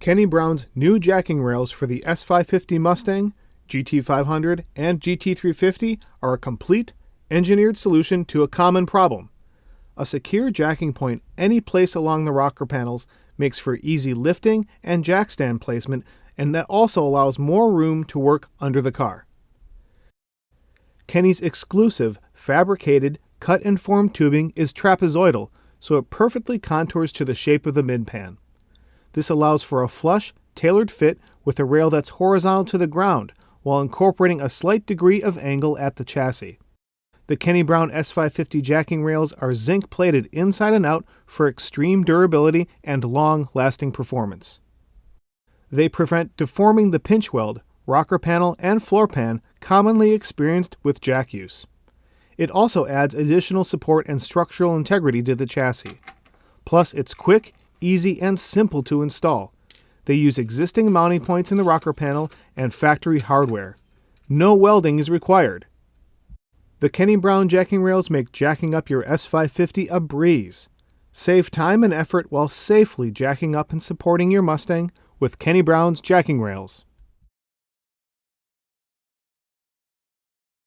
Kenny Brown's new jacking rails for the S550 Mustang, GT500, and GT350 are a complete, engineered solution to a common problem. A secure jacking point any place along the rocker panels makes for easy lifting and jack stand placement, and that also allows more room to work under the car. Kenny's exclusive, fabricated, cut-and-formed tubing is trapezoidal, so it perfectly contours to the shape of the mid-pan. This allows for a flush, tailored fit with a rail that's horizontal to the ground, while incorporating a slight degree of angle at the chassis. The Kenny Brown S550 jacking rails are zinc-plated inside and out for extreme durability and long-lasting performance. They prevent deforming the pinch weld, rocker panel, and floor pan commonly experienced with jack use. It also adds additional support and structural integrity to the chassis. Plus, it's quick, easy, and simple to install. They use existing mounting points in the rocker panel and factory hardware. No welding is required. The Kenny Brown jacking rails make jacking up your S550 a breeze. Save time and effort while safely jacking up and supporting your Mustang with Kenny Brown's jacking rails.